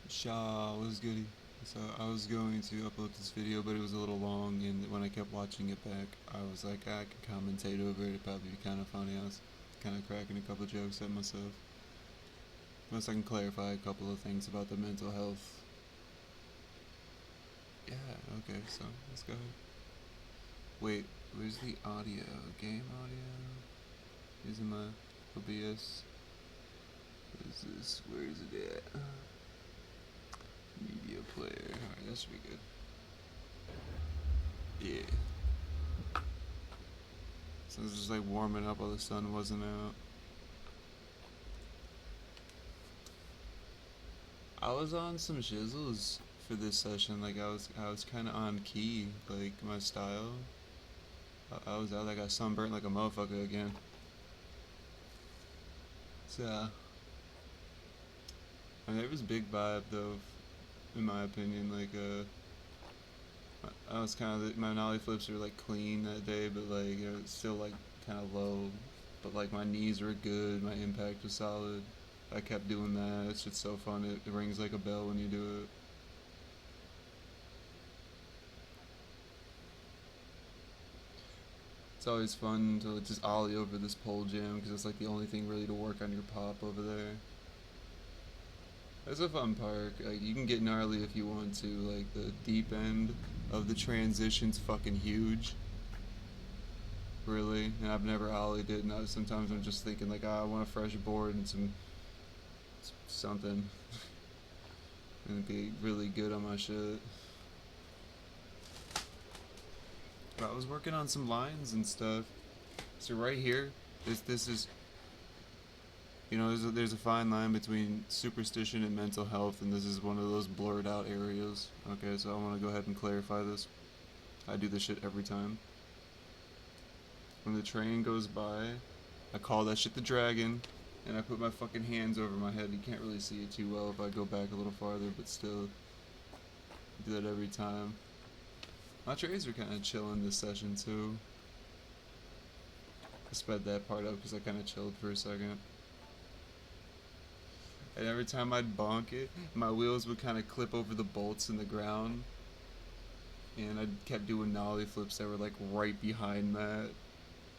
Shaw was goody. So I was going to upload this video, but it was a little long, and when I kept watching it back, I was like, I could commentate over it. It'd probably be kind of funny. I was kind of cracking a couple jokes at myself. Unless I can clarify a couple of things about the mental health. Yeah, okay, so let's go. Wait, where's the audio? Game audio? Using my OBS. What is this? Where is it at? Media player. Alright, that should be good. Yeah. So it was just like warming up while the sun wasn't out. I was on some shizzles for this session. Like I was kind of on key, like my style. I was out. I got sunburnt like a motherfucker again. So, I mean, it was big vibe though, in my opinion. Like I was kind of my nollie flips were like clean that day, but like it was still like kind of low. But like my knees were good. My impact was solid. I kept doing that. It's just so fun. It rings like a bell when you do it. It's always fun to just ollie over this pole jam because it's like the only thing really to work on your pop over there. It's a fun park. Like you can get gnarly if you want to. Like the deep end of the transition's fucking huge. Really, and I've never ollied it. And sometimes I'm just thinking like, I want a fresh board and some something, and be really good on my shit. But I was working on some lines and stuff. So right here, this is, you know, there's a fine line between superstition and mental health, and this is one of those blurred out areas. Okay, so I want to go ahead and clarify this. I do this shit every time. When the train goes by, I call that shit the dragon, and I put my fucking hands over my head. You can't really see it too well if I go back a little farther, but still, I do that every time. My trades were kind of chilling this session too. I sped that part up because I kind of chilled for a second. And every time I'd bonk it, my wheels would kind of clip over the bolts in the ground. And I kept doing nollie flips that were like right behind that.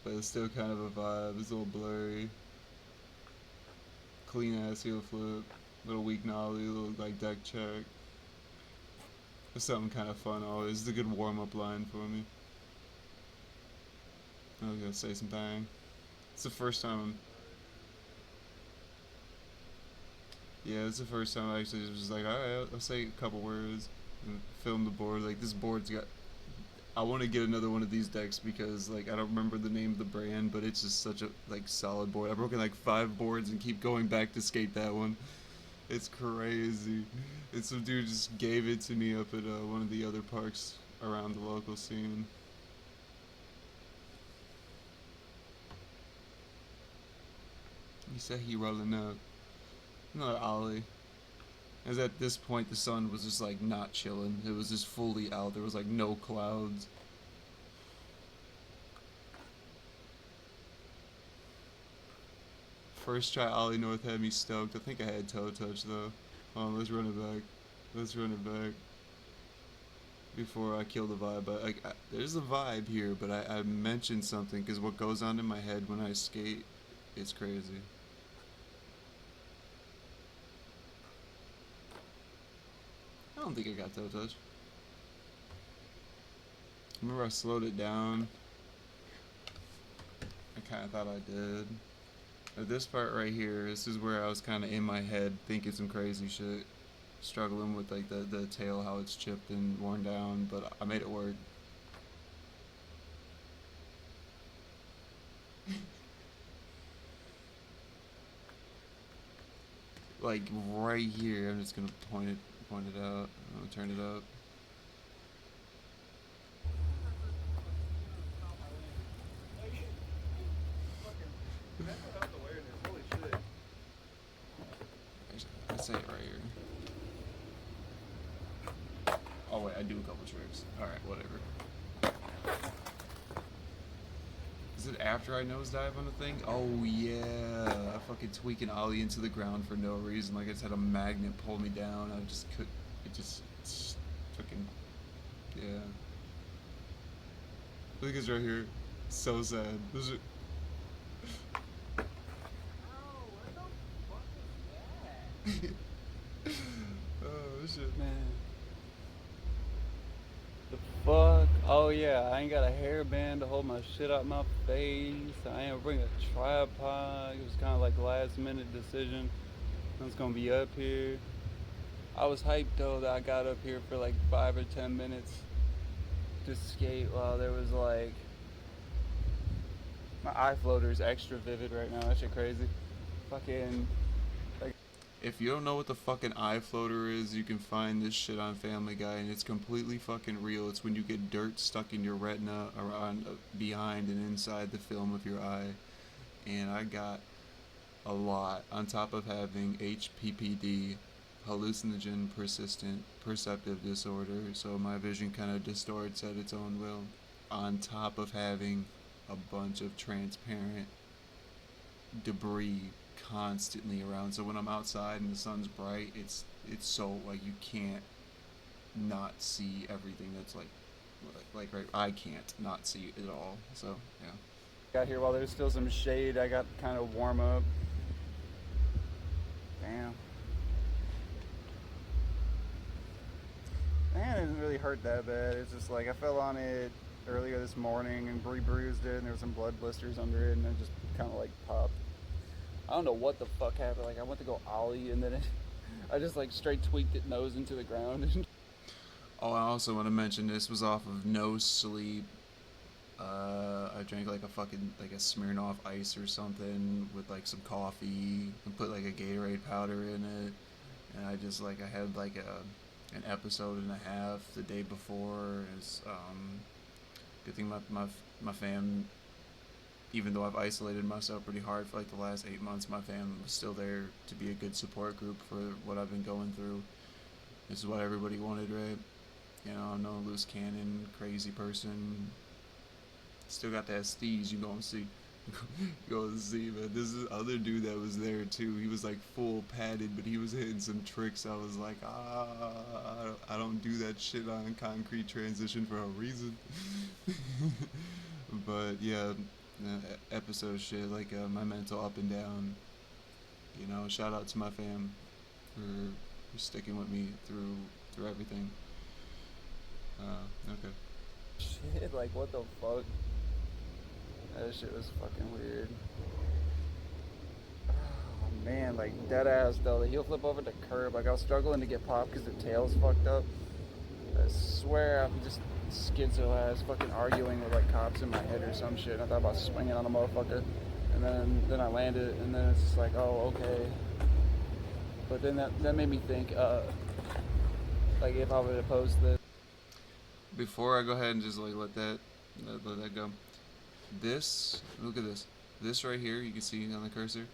But it's still kind of a vibe. It's a little blurry. Clean ass heel flip. Little weak nollie, little like deck check. It's something kind of fun always. It's a good warm up line for me. I was gonna say some bang. It's the first time. Yeah, it's the first time I actually was just like, alright, I'll say a couple words and film the board. Like this board's got. I want to get another one of these decks because like I don't remember the name of the brand, but it's just such a like solid board. I've broken like 5 boards and keep going back to skate that one. It's crazy. And some dude just gave it to me up at one of the other parks around the local scene. He said he rolling up. Another ollie. As at this point the sun was just like not chilling. It was just fully out. There was like no clouds. First try ollie north had me stoked. I think I had toe touch though. Let's run it back. Let's run it back. Before I kill the vibe. But like, there's a vibe here, but I mentioned something because what goes on in my head when I skate, it's crazy. I don't think I got toe touch. Remember I slowed it down. I kind of thought I did. But this part right here, this is where I was kind of in my head thinking some crazy shit. Struggling with like the tail, how it's chipped and worn down, but I made it work. Like right here, I'm just gonna point it out. I'm gonna turn it up. I say it right here. Oh wait, I do a couple tricks. Alright, whatever. Is it after I nosedive on the thing? Oh yeah, I fucking tweak an ollie into the ground for no reason. Like I just had a magnet pull me down. I just could. It's fucking yeah. Look at this right here. So sad. This is. Oh shit. Man, the fuck? Oh yeah, I ain't got a hairband to hold my shit out my face. I ain't bring a tripod. It was kind of like last minute decision. I was gonna be up here. I was hyped though that I got up here for like 5 or 10 minutes to skate while there was like my eye floater is extra vivid right now. That shit crazy. Fucking like If you don't know what the fucking eye floater is, you can find this shit on Family Guy, and it's completely fucking real. It's when you get dirt stuck in your retina around, behind, and inside the film of your eye. And I got a lot on top of having HPPD, hallucinogen persistent perceptive disorder, so my vision kind of distorts at its own will, on top of having a bunch of transparent debris constantly around. So when I'm outside and the sun's bright, it's so like you can't not see everything that's like right. I can't not see it all. So yeah. got here while there's still some shade. I got kind of warm up. Damn. Man, it didn't really hurt that bad. It's just like I fell on it earlier this morning and bruised it, and there were some blood blisters under it, and it just kind of like popped. I don't know what the fuck happened. Like I went to go ollie, and then I just like straight tweaked it nose into the ground. Oh, I also want to mention this was off of no sleep. I drank like a fucking like a Smirnoff Ice or something with like some coffee and put like a Gatorade powder in it, and I just like I had like an episode and a half the day before. Is good thing my fam, even though I've isolated myself pretty hard for like the last 8 months, my fam was still there to be a good support group for what I've been going through. This is what everybody wanted, right? You know, I'm no loose cannon, crazy person. Still got that steez, you gonna see. You gonna see, man. This is other dude that was there too. He was like full padded, but he was hitting some tricks. I was like, I don't do that shit on concrete transition for a reason. But yeah, episode shit, like my mental up and down. You know, shout out to my fam for sticking with me through everything. Okay. Shit, like what the fuck? That shit was fucking weird. Oh man, like dead ass though. The heel flip over the curb. Like I was struggling to get popped because the tail's fucked up. I swear I'm just schizo ass fucking arguing with like cops in my head or some shit. I thought about swinging on a motherfucker, and then I landed, and then it's just like, oh okay. But then that made me think, like if I were to post this. Before I go ahead and just like let that go. Look at this. This right here, you can see on the cursor.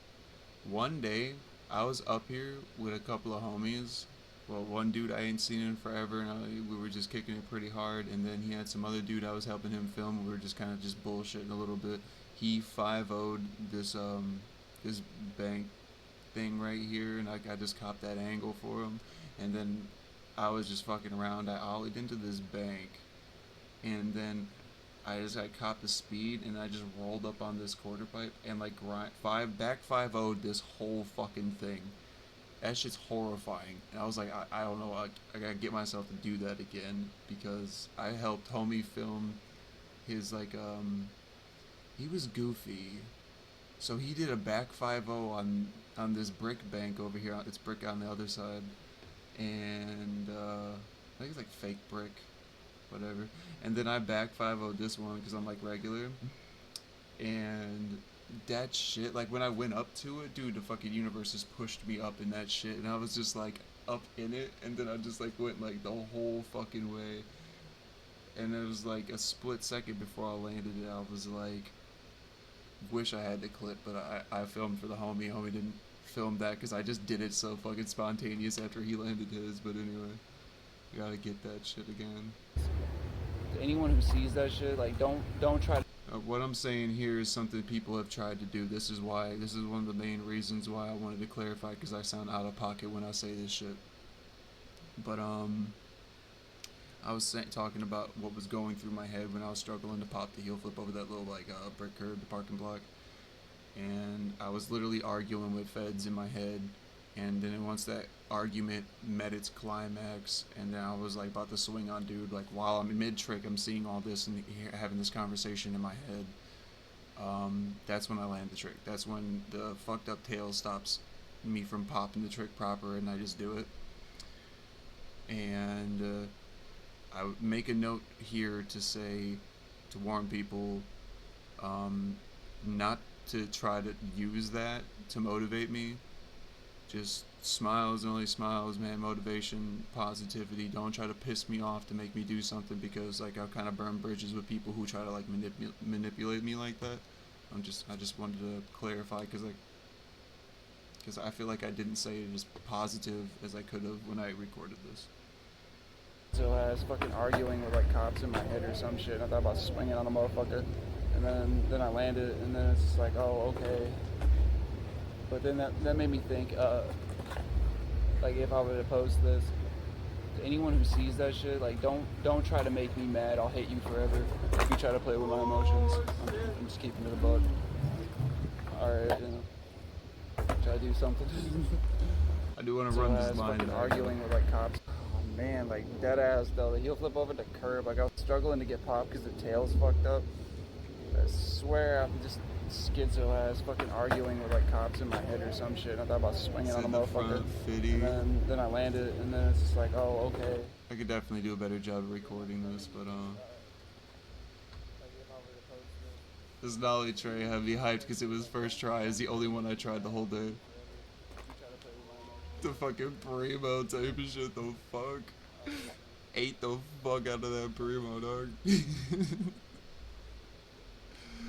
One day, I was up here with a couple of homies. Well, one dude I ain't seen in forever, and we were just kicking it pretty hard. And then he had some other dude I was helping him film. We were just kind of just bullshitting a little bit. He 5-0'd this bank thing right here, and I just copped that angle for him. And then I was just fucking around. I ollied into this bank, and then I just like copped the speed, and I just rolled up on this quarter pipe and like back 5-0'd this whole fucking thing. That shit's horrifying. And I was like, I don't know, I gotta get myself to do that again, because I helped homie film his like he was goofy, so he did a back 5-0 on this brick bank over here. It's brick on the other side, and I think it's like fake brick, whatever. And then I back 5-0 this one because I'm like regular, and that shit, like when I went up to it, dude, the fucking universe just pushed me up in that shit, and I was just like up in it, and then I just like went like the whole fucking way, and it was like a split second before I landed it. I was like, wish I had the clip, but I filmed for the homie. Homie didn't film that because I just did it so fucking spontaneous after he landed his. But anyway, I gotta get that shit again. Anyone who sees that shit, like don't try to What I'm saying here is something people have tried to do. This is why. This is one of the main reasons why I wanted to clarify, because I sound out of pocket when I say this shit. But I was talking about what was going through my head when I was struggling to pop the heel flip over that little like brick curb, the parking block, and I was literally arguing with feds in my head. And then once that argument met its climax, and then I was like about to swing on dude, like while I'm mid trick, I'm seeing all this and having this conversation in my head. That's when I land the trick. That's when the fucked up tail stops me from popping the trick proper, and I just do it. And I would make a note here to say, to warn people, not to try to use that to motivate me. Just smiles and only smiles, man. Motivation, positivity. Don't try to piss me off to make me do something, because like I've kind of burned bridges with people who try to like manipulate me like that. I just wanted to clarify, because I feel like I didn't say it as positive as I could have when I recorded this. So I was fucking arguing with like cops in my head or some shit. I thought about swinging on a motherfucker, and then I landed, and then it's just like, oh, okay. But then that made me think, like if I were to post this, to anyone who sees that shit, like don't try to make me mad. I'll hate you forever if you try to play with my emotions. I'm just keeping it a bug. All right, you know, try to do something. I do want to run this line. Fucking arguing with like cops. Oh man, like dead ass though. The heel flip over the curb. Like I was struggling to get popped because the tail's fucked up. I swear I'm just schizo ass fucking arguing with like cops in my head or some shit. I thought about swinging on a motherfucker, and then I landed, and then it's just like, oh, okay. I could definitely do a better job of recording this, but this dolly tray had me hyped because it was first try. It's the only one I tried the whole day. The fucking primo type of shit. The fuck, ate the fuck out of that primo, dog.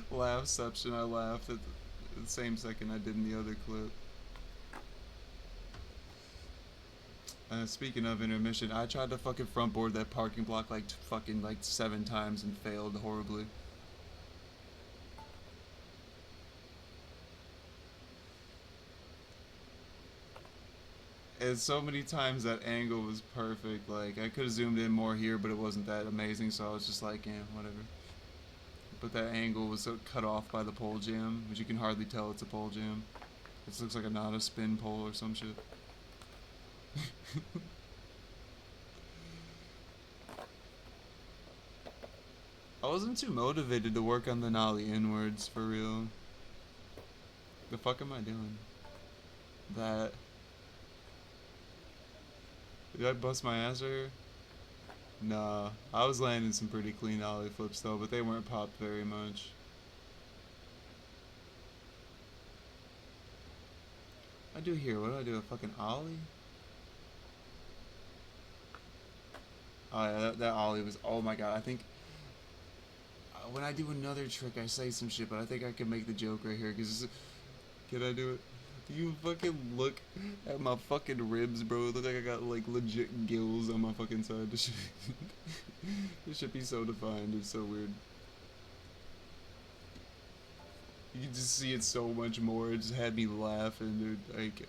Laughception, I laughed at the same second I did in the other clip. Speaking of intermission, I tried to fucking front board that parking block like fucking like 7 times and failed horribly. And so many times that angle was perfect. Like I could have zoomed in more here, but it wasn't that amazing, so I was just like, yeah, whatever. But that angle was so cut off by the pole jam, which you can hardly tell it's a pole jam. This looks like not a spin pole or some shit. I wasn't too motivated to work on the nollie inwards, for real. The fuck am I doing? That. Did I bust my ass right here? Nah, I was landing some pretty clean ollie flips though, but they weren't popped very much. I do here, what do I do, a fucking ollie? Oh yeah, that ollie was, oh my god, I think, when I do another trick I say some shit, but I think I can make the joke right here, because, can I do it? You fucking look at my fucking ribs, bro. It look like I got like legit gills on my fucking side. This should be so defined. It's so weird. You can just see it so much more. It just had me laughing, dude. Like,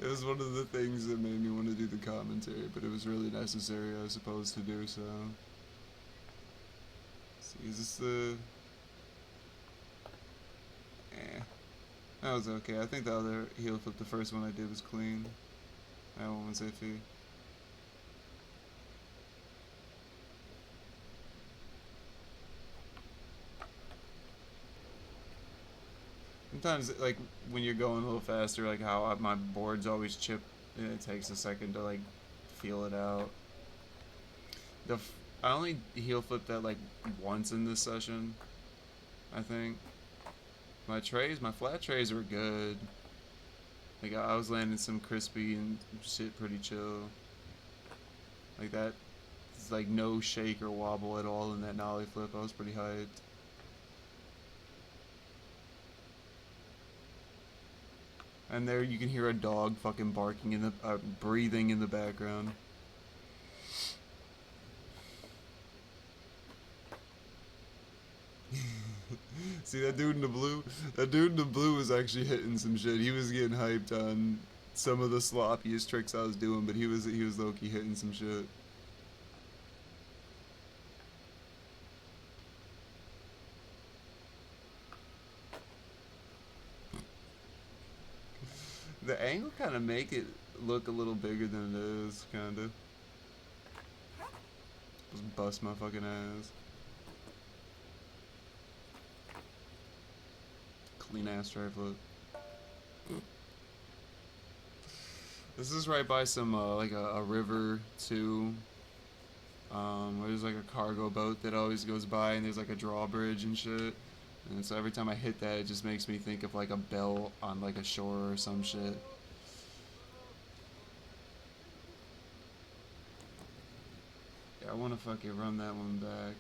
it was one of the things that made me want to do the commentary, but it was really necessary, I suppose, to do so. Let's see, is this the? Eh. That was okay. I think the other heel flip, the first one I did, was clean. That one was iffy. Sometimes, like, when you're going a little faster, like how my boards always chip, and it takes a second to, like, feel it out. I only heel flipped that, like, once in this session, I think. My flat trays were good. Like, I was landing some crispy and shit pretty chill. Like that, it's like no shake or wobble at all in that nollie flip. I was pretty hyped. And there you can hear a dog fucking barking in the, breathing in the background. See that dude in the blue? That dude in the blue was actually hitting some shit. He was getting hyped on some of the sloppiest tricks I was doing, but he was low key hitting some shit. The angle kind of make it look a little bigger than it is, kind of. Just bust my fucking ass. Clean ass trifle. This is right by some like a river too, where there's like a cargo boat that always goes by, and there's like a drawbridge and shit. And so every time I hit that, it just makes me think of like a bell on like a shore or some shit. Yeah, I want to fucking run that one back.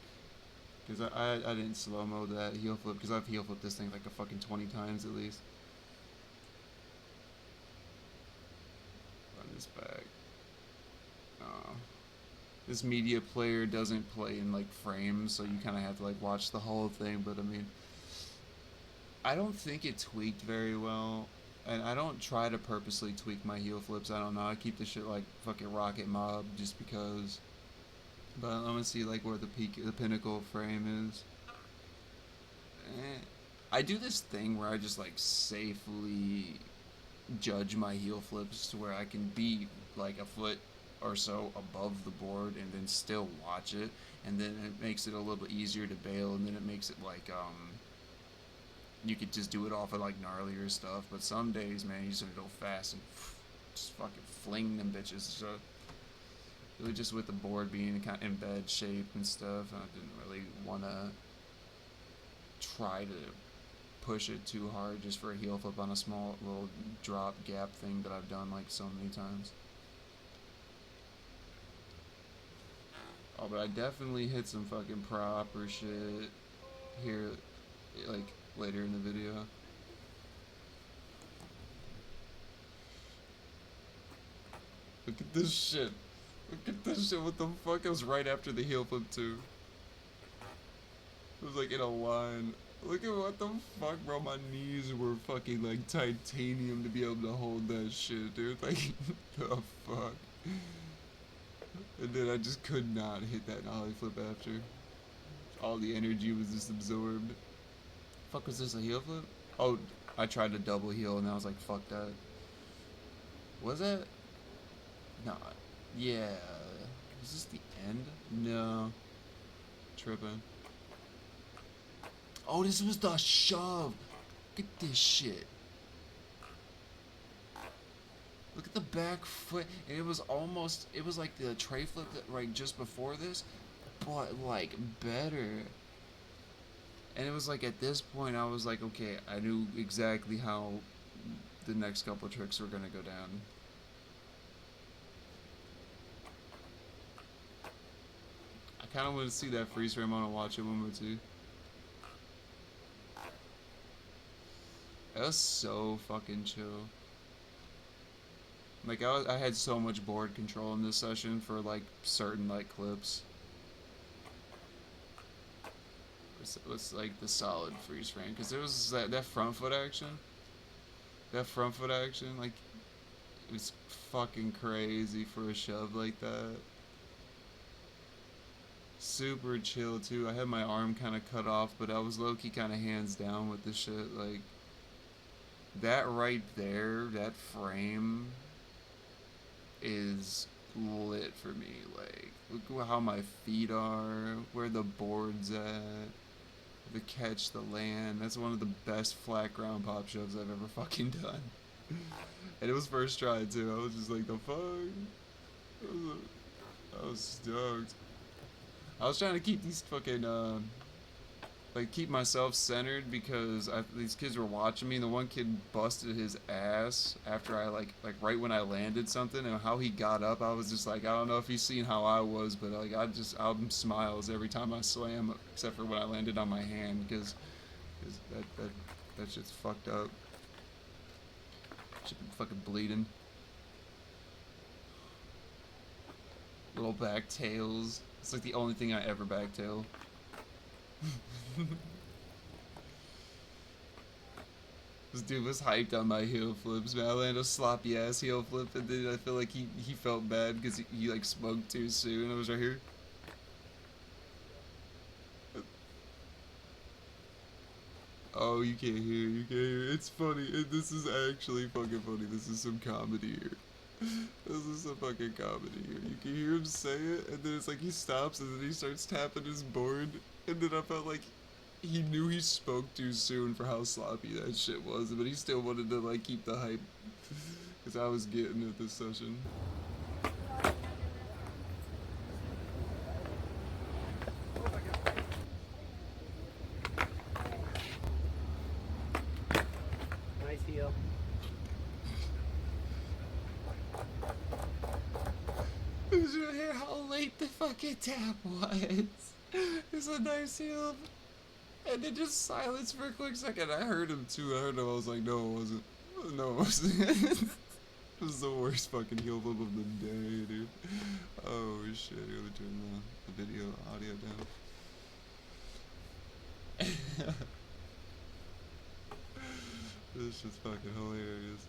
Because I didn't slow-mo that heel flip, because I've heel flipped this thing like a fucking 20 times at least. Run this back. This media player doesn't play in like frames, so you kind of have to like watch the whole thing, but I mean, I don't think it tweaked very well, and I don't try to purposely tweak my heel flips. I don't know. I keep the shit like fucking Rocket Mob just because. But I'm gonna see like where the pinnacle frame is. I do this thing where I just like safely judge my heel flips to where I can be like a foot or so above the board and then still watch it, and then it makes it a little bit easier to bail, and then it makes it like you could just do it off of like gnarlier stuff. But some days, man, you just gotta go fast and just fucking fling them bitches. So really just with the board being kind of in bad shape and stuff, I didn't really want to try to push it too hard just for a heel flip on a small little drop gap thing that I've done like so many times. Oh, but I definitely hit some fucking proper shit here, like, later in the video. Look at this shit. Look at this shit. What the fuck? It was right after the heel flip, too. It was, like, in a line. Look at what the fuck, bro. My knees were fucking, like, titanium to be able to hold that shit, dude. Like, the fuck? And then I just could not hit that nollie flip after. All the energy was just absorbed. Fuck, was this a heel flip? Oh, I tried to double heel and I was like, fuck that. Was it? Nah. Yeah. Is this the end? No. Tripping. Oh, this was the shove. Look at this shit. Look at the back foot, and it was like the tray flip that right just before this, but like better. And it was like at this point I was like, okay, I knew exactly how the next couple of tricks were gonna go down. I kind of want to see that freeze frame. I want to watch it one more too. That was so fucking chill. Like I had so much board control in this session for like certain like clips. What's like the solid freeze frame? Because there was that front foot action. That front foot action, like, it was fucking crazy for a shove like that. Super chill too. I had my arm kind of cut off, but I was low key kind of hands down with the shit. Like that right there, that frame is lit for me. Like, look how my feet are, where the board's at, the catch, the land. That's one of the best flat ground pop shoves I've ever fucking done. And it was first try too. I was just like, the fuck? I was stoked. I was trying to keep these fucking like keep myself centered because these kids were watching me, and the one kid busted his ass after I like right when I landed something, and how he got up, I was just like, I don't know if he's seen how I was, but like I'm smiles every time I slam, except for when I landed on my hand, because that shit's fucked up. Shit been fucking bleeding. Little back tails. It's like the only thing I ever backtail. This dude was hyped on my heel flips, man. I landed a sloppy ass heel flip, and then I feel like he felt bad because he like smoked too soon. I was right here. Oh, you can't hear, you can't hear. It's funny. This is actually fucking funny. This is some comedy here. This is some fucking comedy here. You can hear him say it, and then it's like he stops, and then he starts tapping his board, and then I felt like he knew he spoke too soon for how sloppy that shit was, but he still wanted to like keep the hype, because I was getting it this session. Nice heel. Did you hear how late the fucking tap was? It's a nice heel. And then just silence for a quick second. I heard him too. I heard him. I was like, no, it wasn't. No, it wasn't. It was the worst fucking heel flip of the day, dude. Oh shit, here, let me turn the video audio down. This shit's fucking hilarious.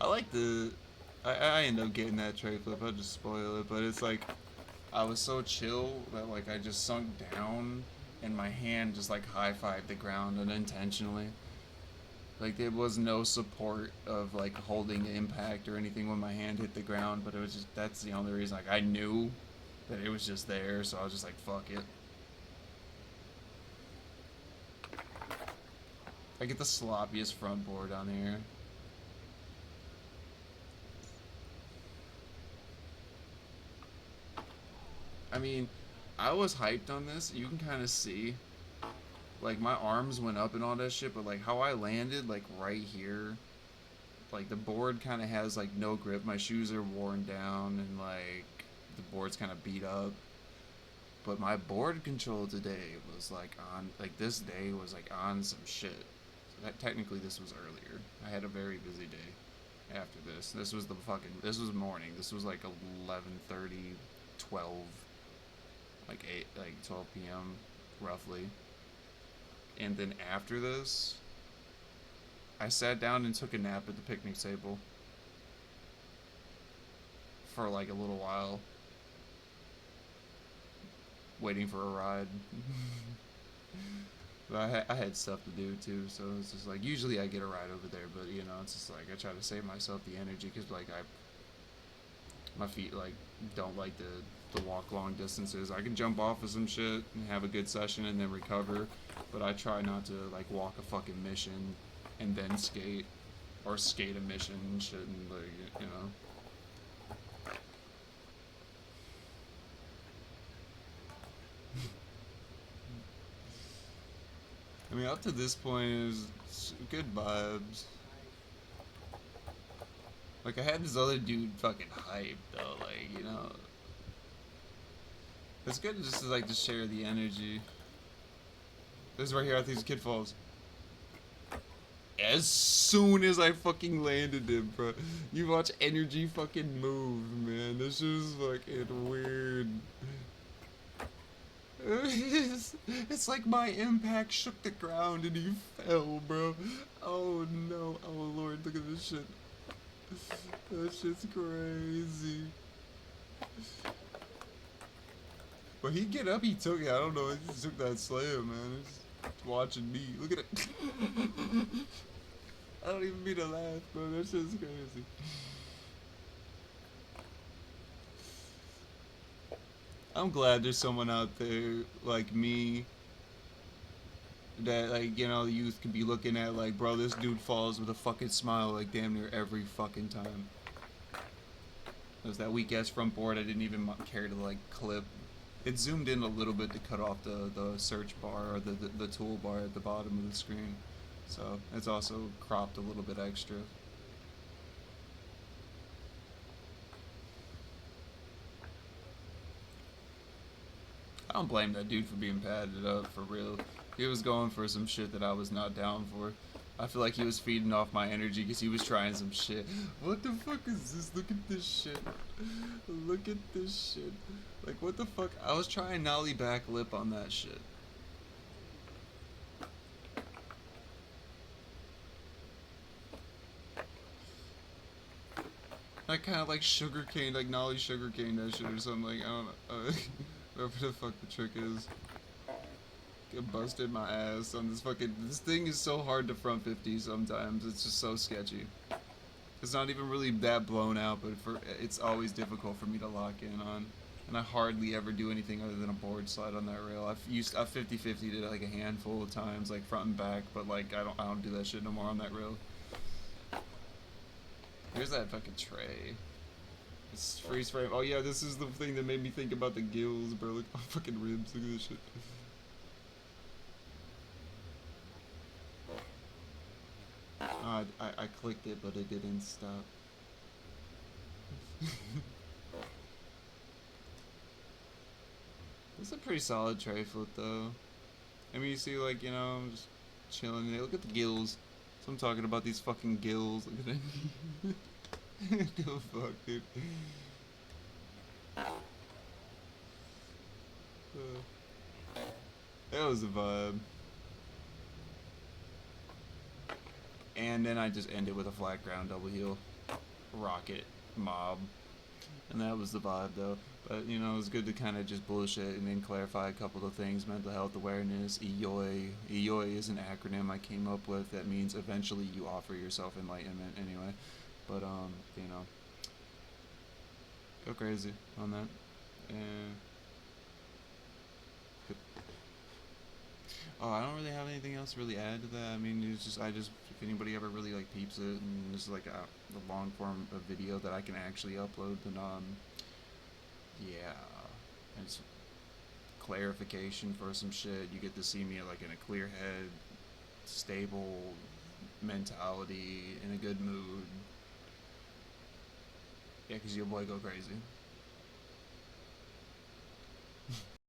I like the. I end up getting that tray flip. I'll just spoil it, but it's like I was so chill that like I just sunk down and my hand just like high-fived the ground unintentionally. Like there was no support of like holding impact or anything when my hand hit the ground, but it was just that's the only reason. Like I knew that it was just there, so I was just like fuck it. I get the sloppiest front board on here. I mean, I was hyped on this. You can kind of see, like my arms went up and all that shit, but like how I landed, like right here, like the board kind of has like no grip. My shoes are worn down and like the board's kind of beat up. But my board control today was like on, like this day was like on some shit. So that technically this was earlier. I had a very busy day after this. This was morning. This was like 11:30, 12. Like 12 p.m. roughly. And then after this, I sat down and took a nap at the picnic table for like a little while, waiting for a ride. But I had stuff to do too, so it's just like usually I get a ride over there, but you know it's just like I try to save myself the energy because like my feet like don't like to walk long distances. I can jump off of some shit and have a good session and then recover, but I try not to like walk a fucking mission and then skate or skate a mission and shit and like you know. I mean up to this point it was good vibes. Like I had this other dude fucking hyped though, like you know. It's good just to like to share the energy. This right here, I think this kid falls. As soon as I fucking landed him, bro. You watch energy fucking move, man. This shit is fucking weird. It's like my impact shook the ground and he fell, bro. Oh no. Oh lord, look at this shit. That shit's crazy. But he get up, he took it. I don't know. He just took that slam, man. He's watching me. Look at it. I don't even mean to laugh, bro. That shit's crazy. I'm glad there's someone out there like me that, like, you know, the youth can be looking at, like, bro, this dude falls with a fucking smile, like, damn near every fucking time. There's that weak ass front board I didn't even care to, like, clip. It zoomed in a little bit to cut off the search bar or the toolbar at the bottom of the screen. So it's also cropped a little bit extra. I don't blame that dude for being padded up, for real. He was going for some shit that I was not down for. I feel like he was feeding off my energy because he was trying some shit. What the fuck is this? Look at this shit. Look at this shit. Like, what the fuck? I was trying nollie back lip on that shit. I kind of like sugarcane, like nollie sugarcane that shit or something. Like, I don't know. Whatever the fuck the trick is. Get busted my ass on this fucking. This thing is so hard to front 50 sometimes. It's just so sketchy. It's not even really that blown out, but it's always difficult for me to lock in on. And I hardly ever do anything other than a board slide on that rail. I've 50-50'd it like a handful of times, like front and back, but like I don't do that shit no more on that rail. Here's that fucking tray. It's freeze frame. Oh yeah, this is the thing that made me think about the gills, bro. Look at my fucking ribs. Look at this shit. I clicked it, but it didn't stop. It's a pretty solid tray flip, though. I mean, you see, like, you know, I'm just chilling there. Look at the gills. So I'm talking about these fucking gills. Look at that. Give a fuck, dude. That was a vibe. And then I just ended with a flat ground double heel. Rocket mob. And that was the vibe, though. But, you know, it was good to kind of just bullshit and then clarify a couple of things. Mental health awareness, EyoyE. EyoyE is an acronym I came up with that means eventually you offer yourself enlightenment anyway. But, you know, go crazy on that. And oh, I don't really have anything else to really add to that. I mean, it's just, if anybody ever really like peeps it and this is like the long form of video that I can actually upload, then yeah, and it's clarification for some shit. You get to see me like in a clear head, stable mentality, in a good mood. Yeah, 'cause your boy go crazy.